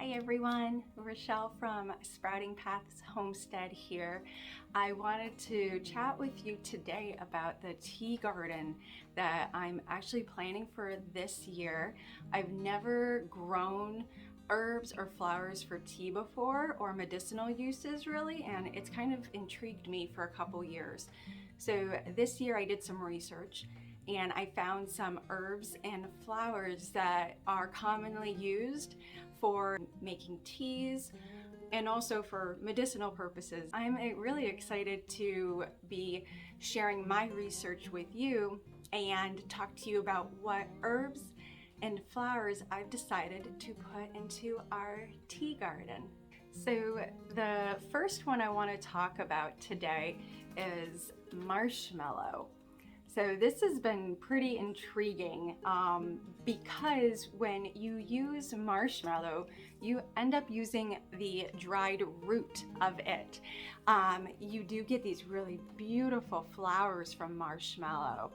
Hi everyone, Rochelle from Sprouting Paths Homestead here. I wanted to chat with you today about the tea garden that I'm actually planning for this year. I've never grown herbs or flowers for tea before, or medicinal uses really, and it's kind of intrigued me for a couple years. So this year I did some research and I found some herbs and flowers that are commonly used for making teas and also for medicinal purposes. I'm really excited to be sharing my research with you and talk to you about what herbs and flowers I've decided to put into our tea garden. So the first one I want to talk about today is marshmallow. So this has been pretty intriguing because when you use marshmallow, you end up using the dried root of it. You do get these really beautiful flowers from marshmallow,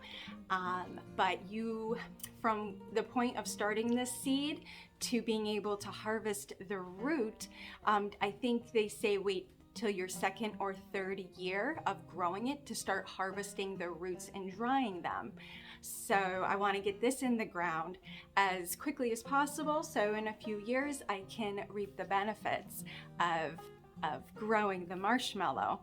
but from the point of starting this seed to being able to harvest the root, I think they say wait till your second or third year of growing it to start harvesting the roots and drying them. So I want to get this in the ground as quickly as possible so in a few years I can reap the benefits of growing the marshmallow.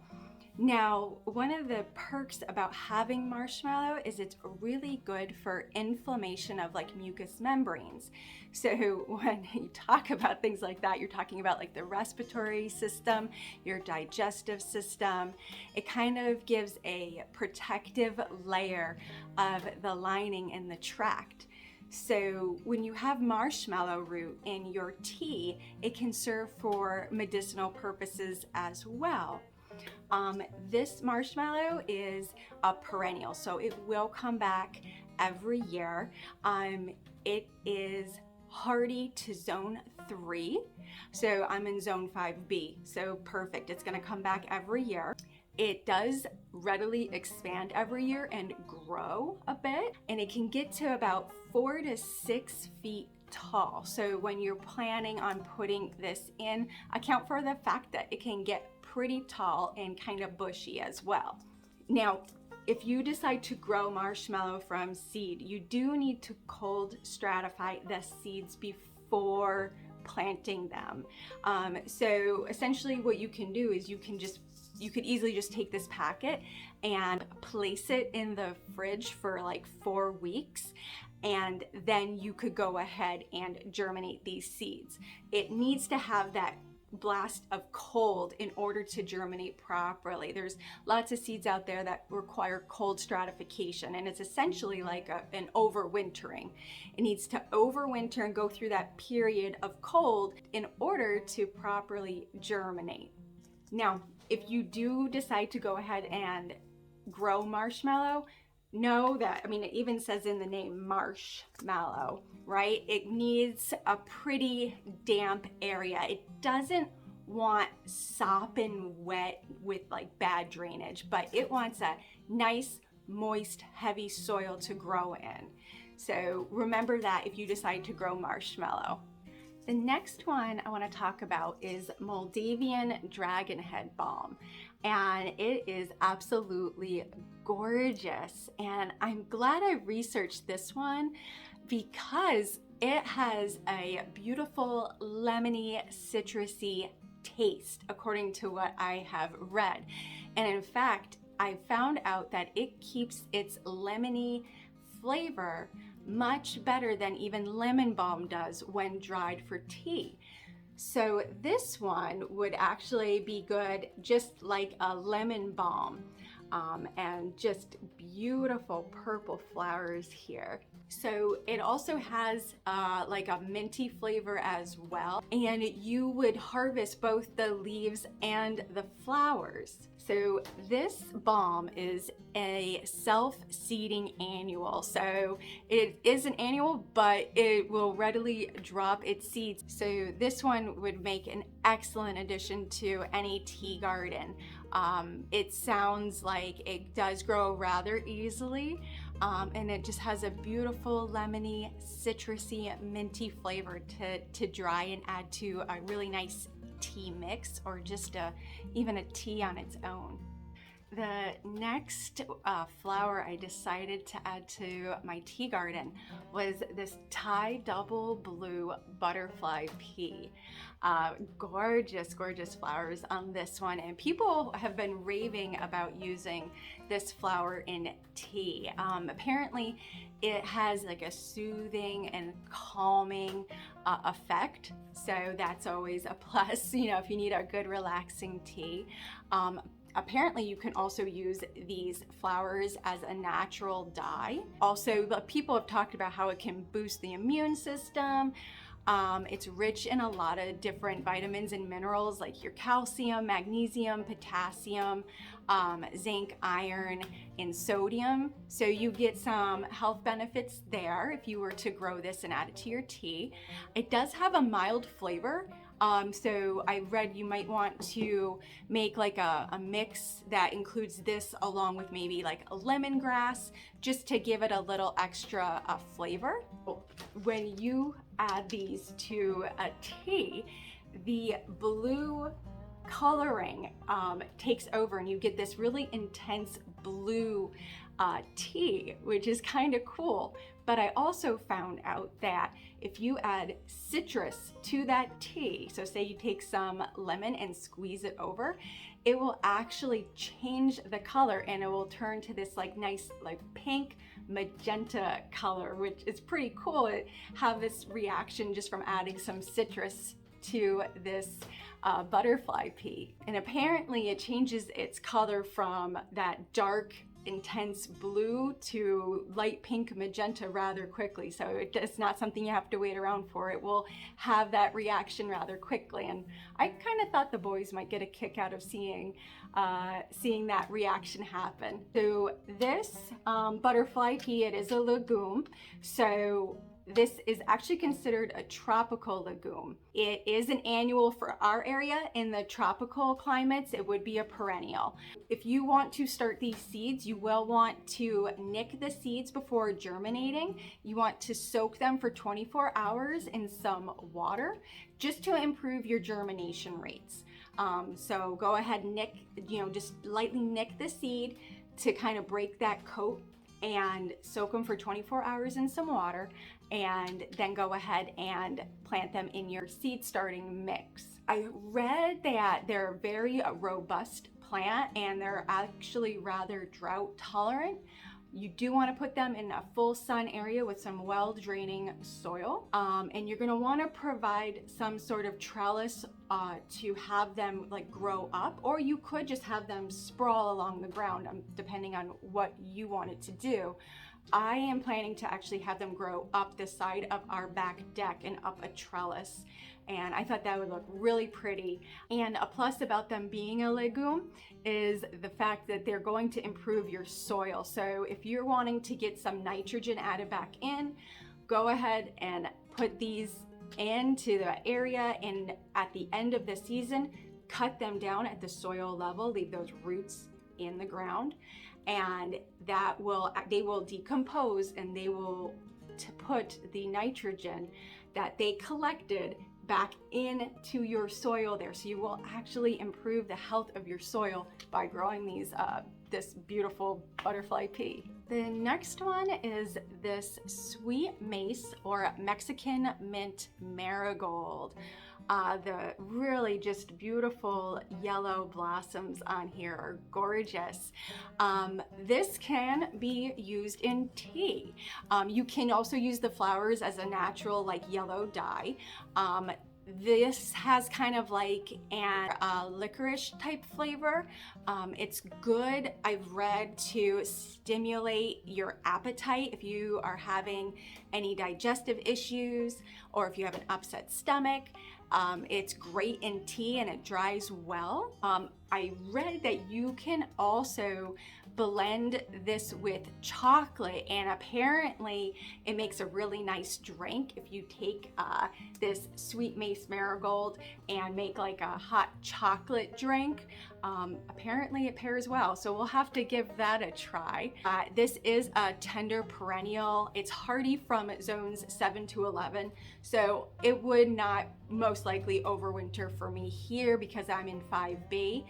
Now, one of the perks about having marshmallow is it's really good for inflammation of like mucous membranes. So when you talk about things like that, you're talking about like the respiratory system, your digestive system. It kind of gives a protective layer of the lining in the tract. So when you have marshmallow root in your tea, it can serve for medicinal purposes as well. This marshmallow is a perennial, so it will come back every year. It is hardy to zone 3, so I'm in zone 5B, so perfect. It's going to come back every year. It does readily expand every year and grow a bit, and it can get to about 4 to 6 feet tall. So when you're planning on putting this in, account for the fact that it can get pretty tall and kind of bushy as well. Now, if you decide to grow marshmallow from seed, you do need to cold stratify the seeds before planting them. So essentially what you can do is you could easily just take this packet and place it in the fridge for like 4 weeks, and then you could go ahead and germinate these seeds. It needs to have that blast of cold in order to germinate properly. There's lots of seeds out there that require cold stratification, and it's essentially like an overwintering. It needs to overwinter and go through that period of cold in order to properly germinate. Now, if you do decide to go ahead and grow marshmallow, know that, I mean, it even says in the name marshmallow, right? It needs a pretty damp area. It doesn't want sopping wet with like bad drainage, but it wants a nice, moist, heavy soil to grow in. So remember that if you decide to grow marshmallow. The next one I want to talk about is Moldavian dragonhead balm, and it is absolutely gorgeous, and I'm glad I researched this one because it has a beautiful lemony citrusy taste according to what I have read. And in fact, I found out that it keeps its lemony flavor much better than even lemon balm does when dried for tea. So this one would actually be good just like a lemon balm, and just beautiful purple flowers here. So it also has like a minty flavor as well, and you would harvest both the leaves and the flowers. So this balm is a self-seeding annual. So it is an annual, but it will readily drop its seeds. So this one would make an excellent addition to any tea garden. It sounds like it does grow rather easily. and it just has a beautiful lemony, citrusy, minty flavor to dry and add to a really nice tea mix, or just even a tea on its own. The next flower I decided to add to my tea garden was this Thai double blue butterfly pea. Gorgeous, gorgeous flowers on this one, and people have been raving about using this flower in tea. Apparently it has like a soothing and calming effect, so that's always a plus, you know, if you need a good relaxing tea. Apparently you can also use these flowers as a natural dye. Also, people have talked about how it can boost the immune system. It's rich in a lot of different vitamins and minerals like your calcium, magnesium, potassium, zinc, iron, and sodium. So you get some health benefits there if you were to grow this and add it to your tea. It does have a mild flavor. So I read you might want to make like a mix that includes this along with maybe like a lemongrass, just to give it a little extra flavor. When you add these to a tea, the blue coloring takes over and you get this really intense blue tea, which is kind of cool. But I also found out that if you add citrus to that tea, so say you take some lemon and squeeze it over, it will actually change the color and it will turn to this like nice like pink magenta color, which is pretty cool. It have this reaction just from adding some citrus to this butterfly pea. And apparently it changes its color from that dark intense blue to light pink magenta rather quickly, so it's not something you have to wait around for. It will have that reaction rather quickly, and I kind of thought the boys might get a kick out of seeing that reaction happen. So this butterfly pea, it is a legume, so this is actually considered a tropical legume. It is an annual for our area. In the tropical climates, it would be a perennial. If you want to start these seeds, you will want to nick the seeds before germinating. You want to soak them for 24 hours in some water just to improve your germination rates. So go ahead and nick, just lightly nick the seed to kind of break that coat, and soak them for 24 hours in some water, and then go ahead and plant them in your seed starting mix. I read that they're a very robust plant and they're actually rather drought tolerant. You do want to put them in a full sun area with some well draining soil, and you're going to want to provide some sort of trellis to have them like grow up, or you could just have them sprawl along the ground, depending on what you wanted to do. I am planning to actually have them grow up the side of our back deck and up a trellis, and I thought that would look really pretty. And a plus about them being a legume is the fact that they're going to improve your soil. So if you're wanting to get some nitrogen added back in, go ahead and put these into the area, and at the end of the season, cut them down at the soil level, leave those roots in the ground, and they will decompose, and they will put the nitrogen that they collected back into your soil there. So you will actually improve the health of your soil by growing this beautiful butterfly pea. The next one is this sweet mace, or Mexican mint marigold. The really just beautiful yellow blossoms on here are gorgeous. This can be used in tea. You can also use the flowers as a natural like yellow dye. This has kind of like a licorice type flavor. It's good, I've read, to stimulate your appetite if you are having any digestive issues or if you have an upset stomach. It's great in tea and it dries well. I read that you can also blend this with chocolate, and apparently it makes a really nice drink if you take this sweet Mace marigold and make like a hot chocolate drink. Apparently it pairs well, so we'll have to give that a try. This is a tender perennial. It's hardy from zones 7 to 11, so it would not most likely overwinter for me here because I'm in 5B.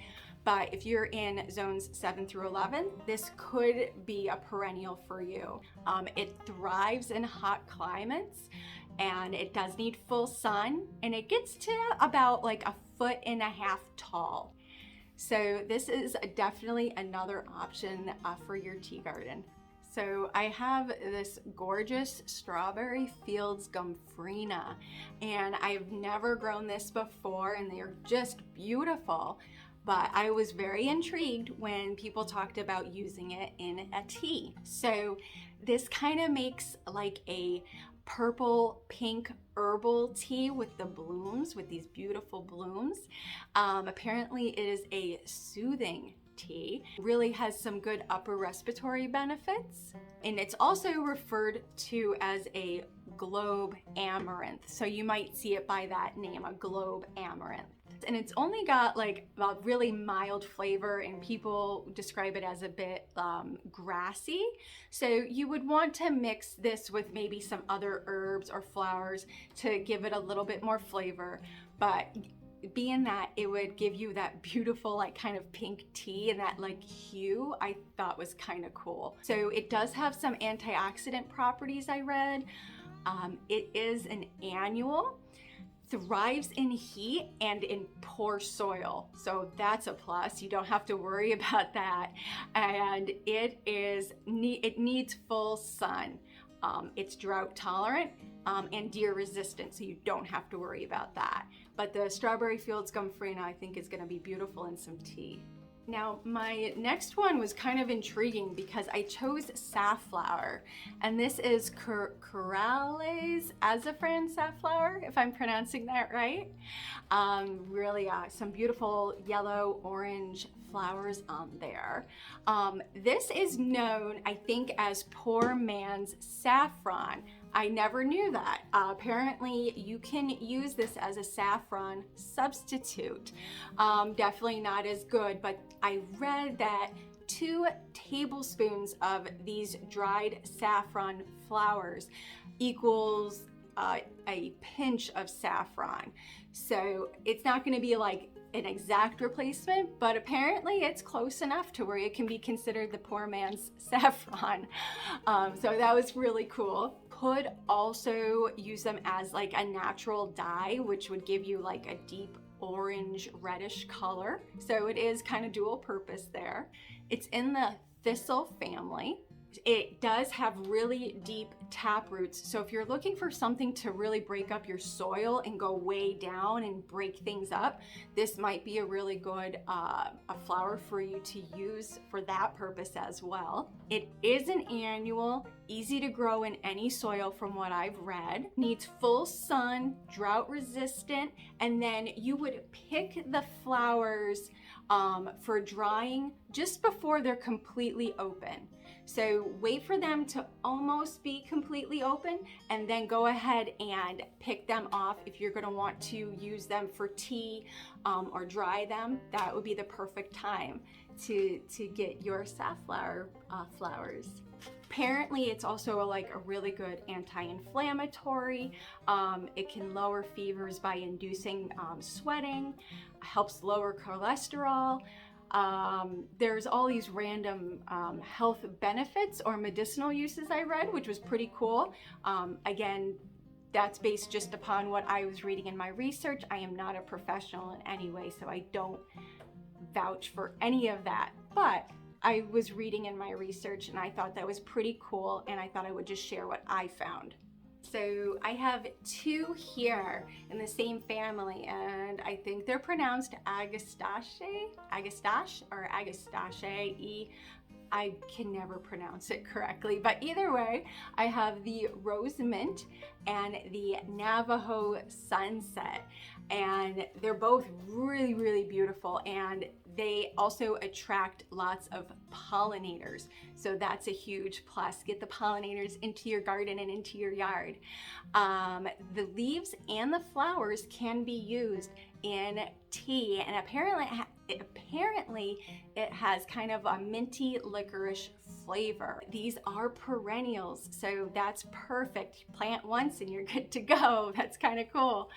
But if you're in zones 7 through 11, this could be a perennial for you. It thrives in hot climates, and it does need full sun, and it gets to about like 1.5 feet tall. So this is definitely another option for your tea garden. So I have this gorgeous strawberry fields Gumprina, and I've never grown this before, and they're just beautiful. But I was very intrigued when people talked about using it in a tea. So this kind of makes like a purple pink herbal tea with the blooms, with these beautiful blooms. Apparently it is a soothing tea, really has some good upper respiratory benefits, and it's also referred to as a globe amaranth. So you might see it by that name, a globe amaranth. And it's only got like a really mild flavor, and people describe it as a bit grassy. So you would want to mix this with maybe some other herbs or flowers to give it a little bit more flavor. But being that it would give you that beautiful like kind of pink tea and that like hue, I thought was kind of cool. So it does have some antioxidant properties, I read. It is an annual, thrives in heat and in poor soil, so that's a plus. You don't have to worry about that. And it needs full sun. It's drought tolerant and deer resistant, so you don't have to worry about that. But the strawberry fields Gumprina I think is going to be beautiful in some tea. Now, my next one was kind of intriguing because I chose safflower, and this is Corales azafran safflower, if I'm pronouncing that right. Really some beautiful yellow orange flowers on there. This is known, I think, as poor man's saffron. I never knew that. Apparently you can use this as a saffron substitute. Definitely not as good, but I read that 2 tablespoons of these dried saffron flowers equals a pinch of saffron. So it's not going to be like an exact replacement, but apparently it's close enough to where it can be considered the poor man's saffron. So that was really cool. Could also use them as like a natural dye, which would give you like a deep orange reddish color. So it is kind of dual purpose there. It's in the thistle family. It does have really deep tap roots. So if you're looking for something to really break up your soil and go way down and break things up, this might be a really good a flower for you to use for that purpose as well. It is an annual, easy to grow in any soil from what I've read, needs full sun, drought resistant, and then you would pick the flowers for drying just before they're completely open. So wait for them to almost be completely open and then go ahead and pick them off if you're going to want to use them for tea or dry them. That would be the perfect time to get your safflower flowers. Apparently it's also like a really good anti-inflammatory. It can lower fevers by inducing sweating, helps lower cholesterol. There's all these random health benefits or medicinal uses I read, which was pretty cool. Again, that's based just upon what I was reading in my research. I am not a professional in any way, so I don't vouch for any of that. But I was reading in my research and I thought that was pretty cool, and I thought I would just share what I found. So I have 2 here in the same family, and I think they're pronounced Agastache or Agastache. I can never pronounce it correctly, but either way, I have the Rose Mint and the Navajo Sunset, and they're both really, really beautiful, and they also attract lots of pollinators. So that's a huge plus. Get the pollinators into your garden and into your yard. The leaves and the flowers can be used in tea, and apparently it has kind of a minty licorice flavor. These are perennials, so that's perfect. Plant once and you're good to go. That's kind of cool.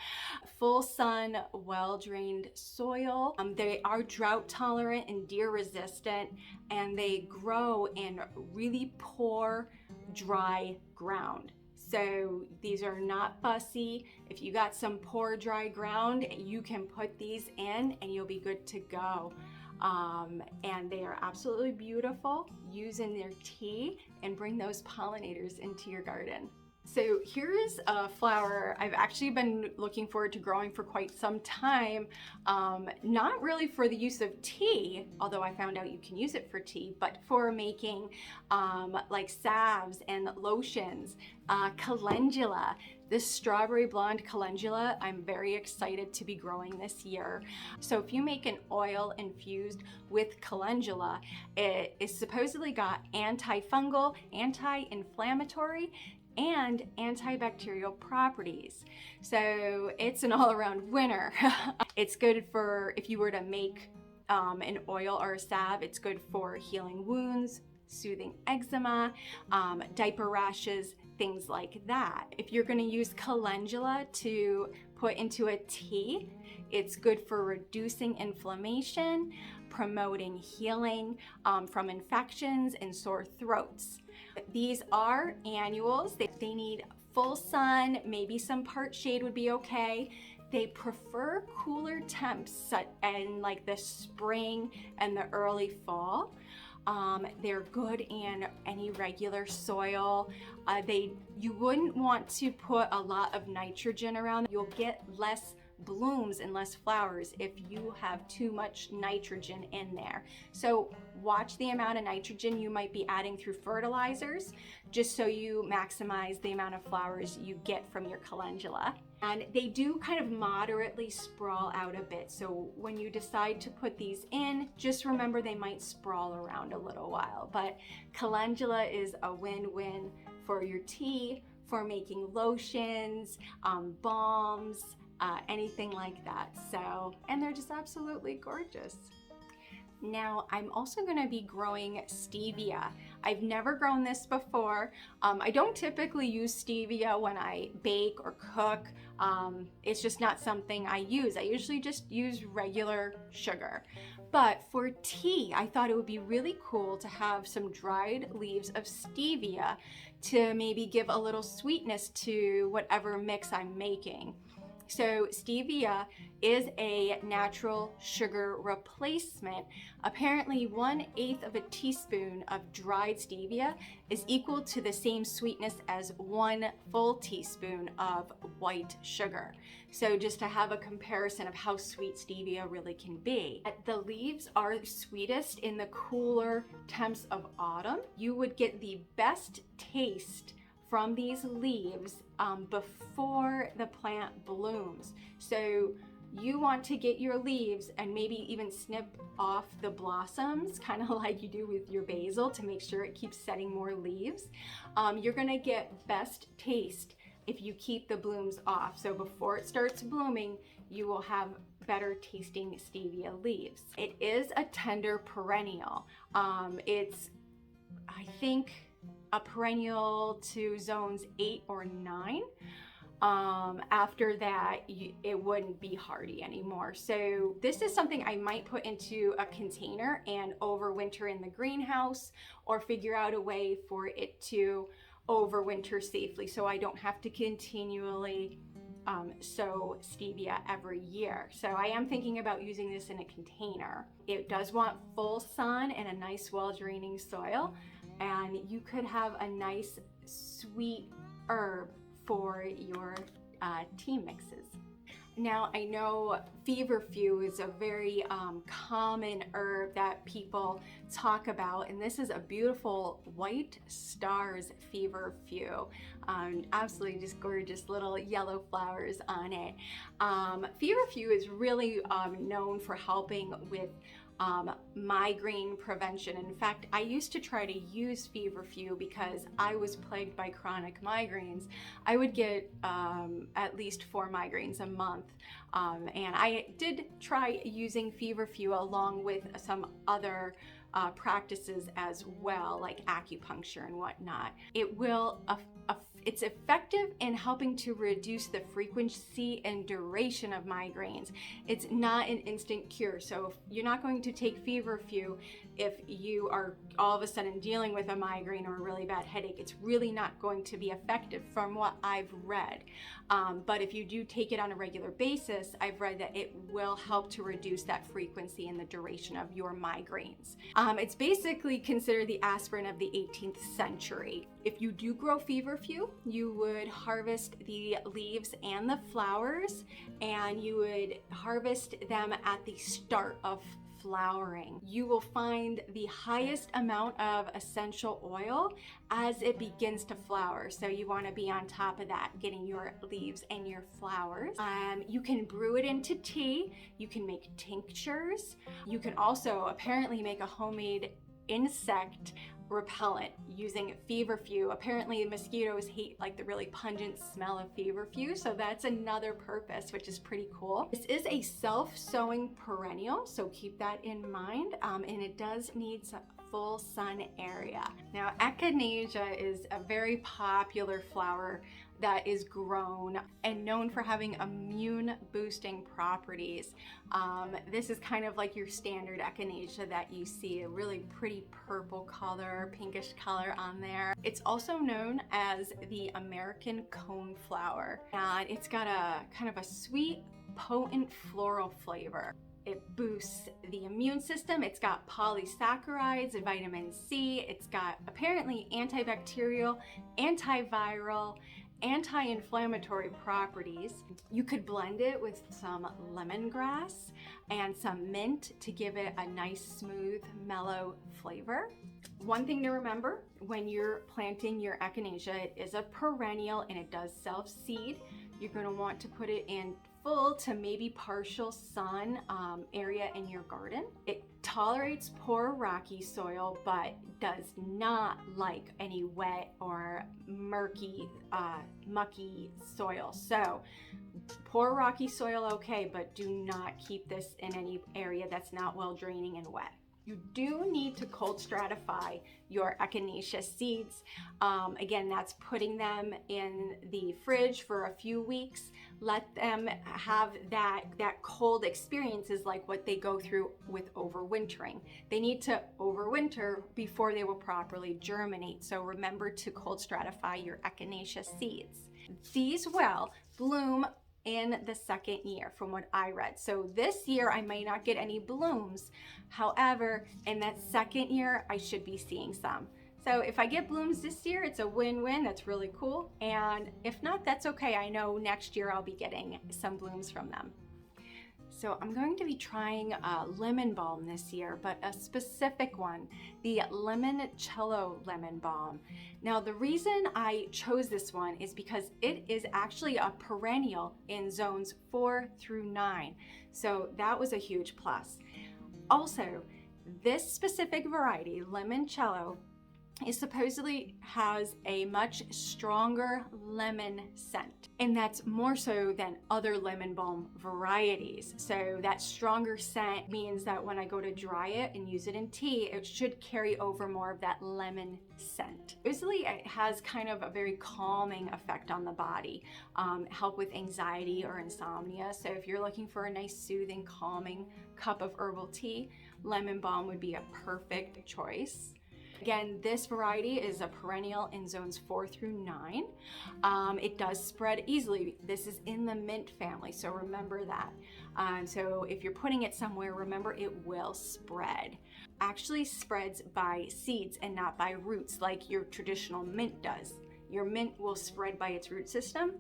Full sun, well-drained soil. They are drought tolerant and deer resistant, and they grow in really poor, dry ground. So these are not fussy. If you got some poor dry ground, you can put these in and you'll be good to go. And they are absolutely beautiful. Use in their tea and bring those pollinators into your garden. So here is a flower I've actually been looking forward to growing for quite some time. Not really for the use of tea, although I found out you can use it for tea, but for making like salves and lotions. Calendula. This strawberry blonde calendula, I'm very excited to be growing this year. So if you make an oil infused with calendula, it is supposedly got antifungal, anti-inflammatory, and antibacterial properties. So it's an all-around winner. It's good for if you were to make an oil or a salve. It's good for healing wounds, soothing eczema, diaper rashes, things like that. If you're going to use calendula to put into a tea, it's good for reducing inflammation, promoting healing from infections and sore throats. These are annuals. They need full sun, maybe some part shade would be okay. They prefer cooler temps in like the spring and the early fall. They're good in any regular soil. You wouldn't want to put a lot of nitrogen around. You'll get less blooms and less flowers if you have too much nitrogen in there. So watch the amount of nitrogen you might be adding through fertilizers, just so you maximize the amount of flowers you get from your calendula. And they do kind of moderately sprawl out a bit. So when you decide to put these in, just remember they might sprawl around a little while. But calendula is a win-win for your tea, for making lotions, balms, anything like that. So, and they're just absolutely gorgeous. Now, I'm also going to be growing stevia. I've never grown this before. I don't typically use stevia when I bake or cook. It's just not something I use. I usually just use regular sugar. But for tea, I thought it would be really cool to have some dried leaves of stevia to maybe give a little sweetness to whatever mix I'm making. So stevia is a natural sugar replacement. Apparently 1/8 of a teaspoon of dried stevia is equal to the same sweetness as 1 full teaspoon of white sugar. So just to have a comparison of how sweet stevia really can be. The leaves are sweetest in the cooler temps of autumn. You would get the best taste from these leaves before the plant blooms. So you want to get your leaves and maybe even snip off the blossoms, kind of like you do with your basil, to make sure it keeps setting more leaves. You're gonna get best taste if you keep the blooms off. So before it starts blooming, you will have better tasting stevia leaves. It is a tender perennial. It's, I think, a perennial to zones 8 or 9. After that, it wouldn't be hardy anymore. So this is something I might put into a container and overwinter in the greenhouse, or figure out a way for it to overwinter safely so I don't have to continually sow stevia every year. So I am thinking about using this in a container. It does want full sun and a nice well-draining soil, and you could have a nice sweet herb for your tea mixes. Now, I know feverfew is a very common herb that people talk about, and this is a beautiful white stars feverfew. Absolutely just gorgeous little yellow flowers on it. Feverfew is really known for helping with migraine prevention. In fact, I used to try to use feverfew because I was plagued by chronic migraines. I would get at least 4 migraines a month, and I did try using feverfew along with some other practices as well, like acupuncture and whatnot. It's effective in helping to reduce the frequency and duration of migraines. It's not an instant cure, so you're not going to take feverfew if you are all of a sudden dealing with a migraine or a really bad headache. It's really not going to be effective from what I've read. But if you do take it on a regular basis, I've read that it will help to reduce that frequency and the duration of your migraines. It's basically considered the aspirin of the 18th century. If you do grow feverfew, you would harvest the leaves and the flowers, and you would harvest them at the start of flowering. You will find the highest amount of essential oil as it begins to flower. So you want to be on top of that, getting your leaves and your flowers. You can brew it into tea. You can make tinctures. You can also apparently make a homemade insect repellent using feverfew. Apparently mosquitoes hate like the really pungent smell of feverfew, so that's another purpose, which is pretty cool. This is a self-sowing perennial, so keep that in mind, and it does need some full sun area. Now, echinacea is a very popular flower that is grown and known for having immune boosting properties. This is kind of like your standard echinacea that you see, a really pretty purple color, pinkish color on there. It's also known as the American coneflower, and it's got a kind of a sweet, potent floral flavor. It boosts the immune system. It's got polysaccharides and vitamin C. It's got apparently antibacterial, antiviral, anti-inflammatory properties. You could blend it with some lemongrass and some mint to give it a nice, smooth, mellow flavor. One thing to remember when you're planting your echinacea, it is a perennial and it does self-seed. You're going to want to put it in full to maybe partial sun area in your garden. It tolerates poor rocky soil, but does not like any wet or murky, mucky soil. So poor rocky soil, okay, but do not keep this in any area that's not well draining and wet. You do need to cold stratify your echinacea seeds. Again, that's putting them in the fridge for a few weeks. Let them have that cold experiences like what they go through with overwintering. They need to overwinter before they will properly germinate. So remember to cold stratify your echinacea seeds. These will bloom in the second year from what I read. So this year I might not get any blooms. However, in that second year, I should be seeing some. So if I get blooms this year, it's a win-win. That's really cool. And if not, that's okay. I know next year I'll be getting some blooms from them. So I'm going to be trying lemon balm this year, but a specific one, the limoncello lemon balm. Now, the reason I chose this one is because it is actually a perennial in zones 4 through 9. So that was a huge plus. Also, this specific variety, limoncello, it supposedly has a much stronger lemon scent, and that's more so than other lemon balm varieties. So that stronger scent means that when I go to dry it and use it in tea, it should carry over more of that lemon scent. Supposedly it has kind of a very calming effect on the body, help with anxiety or insomnia. So if you're looking for a nice soothing, calming cup of herbal tea, lemon balm would be a perfect choice. Again, this variety is a perennial in zones 4 through 9. It does spread easily. This is in the mint family, so remember that. So if you're putting it somewhere, remember it will spread. Actually spreads by seeds and not by roots like your traditional mint does. Your mint will spread by its root system.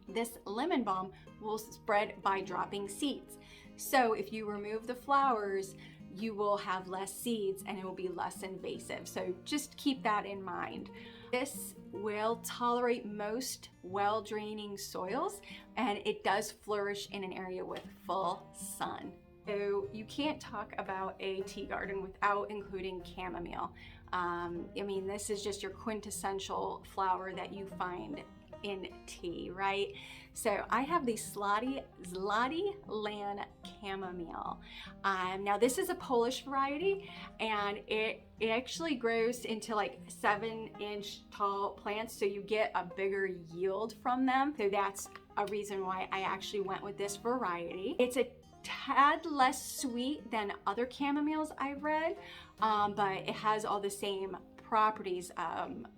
This lemon balm will spread by dropping seeds. So if you remove the flowers, you will have less seeds and it will be less invasive. So just keep that in mind. This will tolerate most well-draining soils, and it does flourish in an area with full sun. So you can't talk about a tea garden without including chamomile. I mean, this is just your quintessential flower that you find in tea, right? So I have the Zloty Land chamomile. Now this is a Polish variety, and it actually grows into like 7-inch tall plants, so you get a bigger yield from them. So that's a reason why I actually went with this variety. It's a tad less sweet than other chamomiles I've read, but it has all the same properties: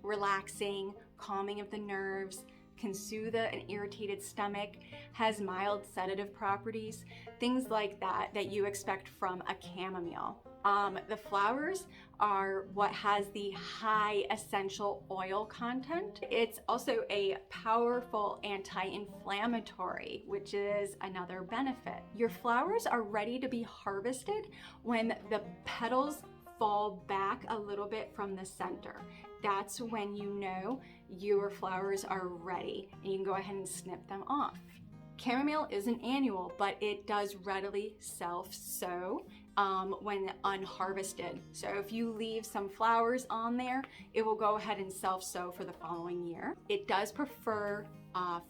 relaxing, calming of the nerves, can soothe an irritated stomach, has mild sedative properties, things like that that you expect from a chamomile. The flowers are what has the high essential oil content. It's also a powerful anti-inflammatory, which is another benefit. Your flowers are ready to be harvested when the petals fall back a little bit from the center. That's when you know your flowers are ready and you can go ahead and snip them off. Chamomile isn't annual, but it does readily self-sow when unharvested. So if you leave some flowers on there, it will go ahead and self-sow for the following year. It does prefer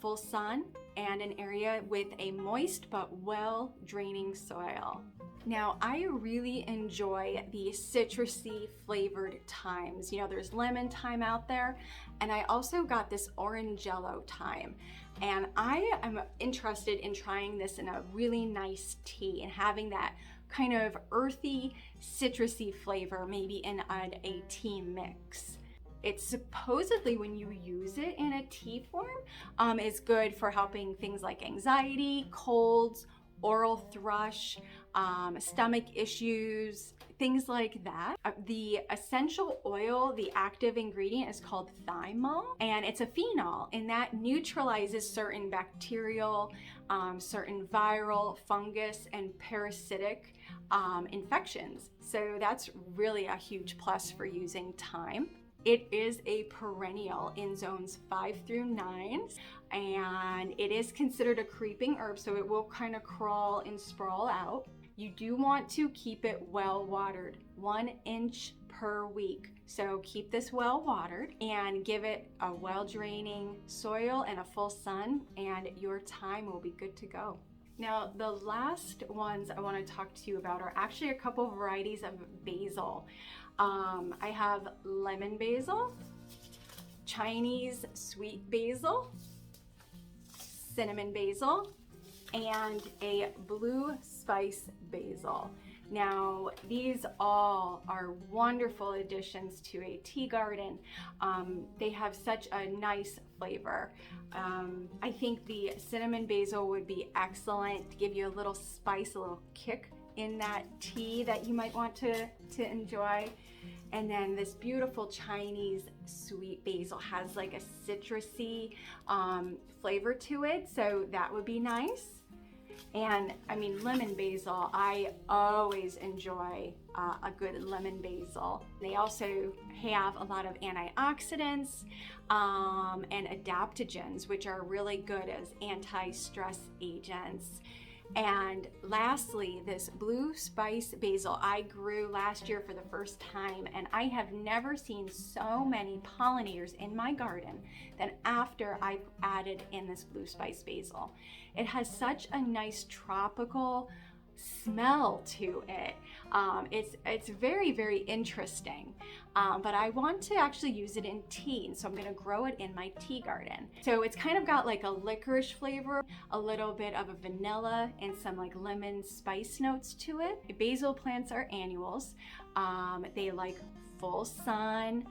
full sun and an area with a moist but well draining soil. Now, I really enjoy the citrusy flavored thymes. You know, there's lemon thyme out there, and I also got this orangello thyme. And I am interested in trying this in a really nice tea and having that kind of earthy, citrusy flavor, maybe in a tea mix. It's supposedly, when you use it in a tea form, is good for helping things like anxiety, colds, oral thrush, stomach issues, things like that. The essential oil, the active ingredient, is called thyme, and it's a phenol, and that neutralizes certain bacterial, certain viral, fungus, and parasitic infections. So that's really a huge plus for using thyme. It is a perennial in zones 5 through 9, and it is considered a creeping herb, so it will kind of crawl and sprawl out. You do want to keep it well watered, 1 inch per week. So keep this well watered and give it a well draining soil and a full sun, and your thyme will be good to go. Now, the last ones I want to talk to you about are actually a couple varieties of basil. I have lemon basil, Chinese sweet basil, cinnamon basil, and a blue spice basil. Now, these all are wonderful additions to a tea garden. They have such a nice flavor. I think the cinnamon basil would be excellent to give you a little spice, a little kick in that tea that you might want to enjoy. And then this beautiful Chinese sweet basil has like a citrusy flavor to it, so that would be nice. And I mean, lemon basil, I always enjoy a good lemon basil. They also have a lot of antioxidants and adaptogens, which are really good as anti-stress agents. And lastly, this blue spice basil I grew last year for the first time, and I have never seen so many pollinators in my garden than after I've added in this blue spice basil. It has such a nice tropical smell to it. It's very, very interesting, but I want to actually use it in tea, and so I'm going to grow it in my tea garden. So it's kind of got like a licorice flavor, a little bit of a vanilla, and some like lemon spice notes to it. Basil plants are annuals. They like full sun.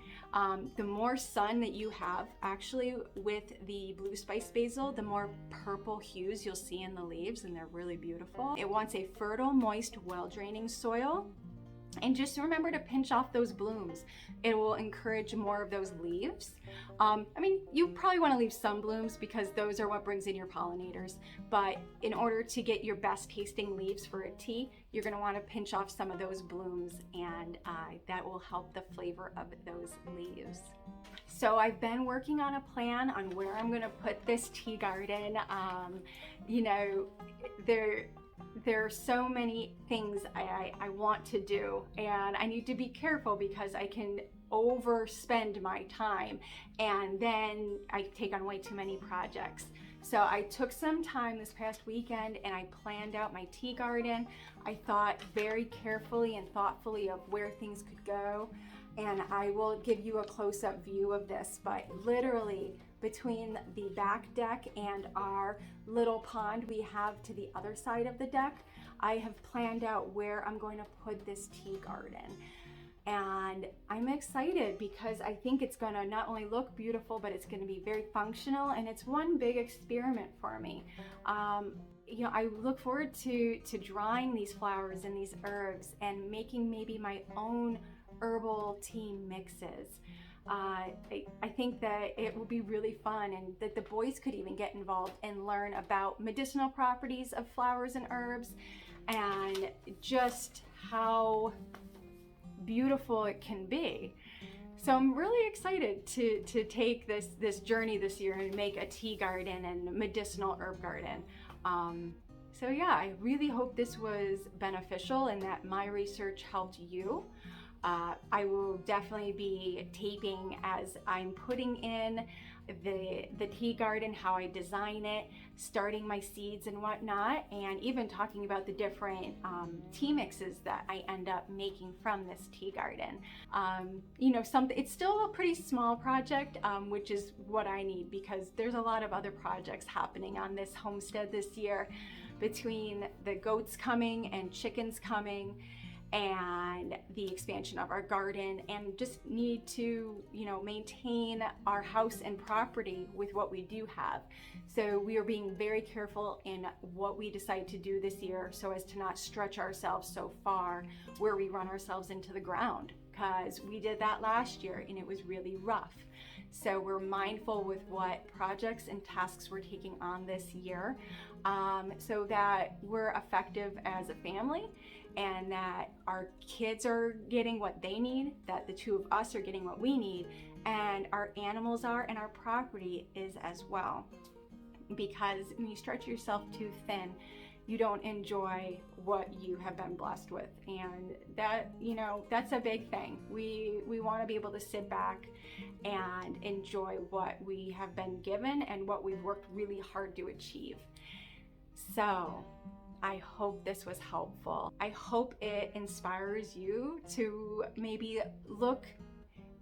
The more sun that you have actually with the blue spice basil, the more purple hues you'll see in the leaves, and they're really beautiful. It wants a fertile, moist, well-draining soil. And just remember to pinch off those blooms. It will encourage more of those leaves. I mean, you probably want to leave some blooms because those are what brings in your pollinators. But in order to get your best tasting leaves for a tea, you're going to want to pinch off some of those blooms, and that will help the flavor of those leaves. So I've been working on a plan on where I'm going to put this tea garden. You know, there are so many things I want to do, and I need to be careful because I can overspend my time and then I take on way too many projects. So I took some time this past weekend and I planned out my tea garden. I thought very carefully and thoughtfully of where things could go, and I will give you a close-up view of this, but literally between the back deck and our little pond we have to the other side of the deck, I have planned out where I'm going to put this tea garden. And I'm excited because I think it's gonna not only look beautiful, but it's gonna be very functional, and it's one big experiment for me. You know, I look forward to drying these flowers and these herbs and making maybe my own herbal tea mixes. I think that it will be really fun, and that the boys could even get involved and learn about medicinal properties of flowers and herbs, and just how beautiful it can be. So I'm really excited to take this journey this year and make a tea garden and medicinal herb garden. So yeah, I really hope this was beneficial and that my research helped you. I will definitely be taping as I'm putting in the tea garden, how I design it, starting my seeds and whatnot, and even talking about the different tea mixes that I end up making from this tea garden. You know, it's still a pretty small project, which is what I need, because there's a lot of other projects happening on this homestead this year, between the goats coming and chickens coming and the expansion of our garden, and just need to, you know, maintain our house and property with what we do have. So we are being very careful in what we decide to do this year, so as to not stretch ourselves so far where we run ourselves into the ground, because we did that last year and it was really rough. So we're mindful with what projects and tasks we're taking on this year, so that we're effective as a family, and that our kids are getting what they need, that the two of us are getting what we need, and our animals are, and our property is as well. Because when you stretch yourself too thin, you don't enjoy what you have been blessed with, and that, you know, that's a big thing. We want to be able to sit back and enjoy what we have been given and what we've worked really hard to achieve. So I hope this was helpful. I hope it inspires you to maybe look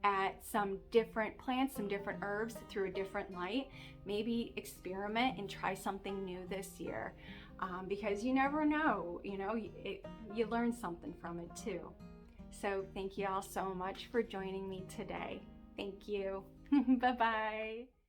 at some different plants, some different herbs through a different light. Maybe experiment and try something new this year, because you never know, you know, you learn something from it too. So thank you all so much for joining me today. Thank you. Bye-bye.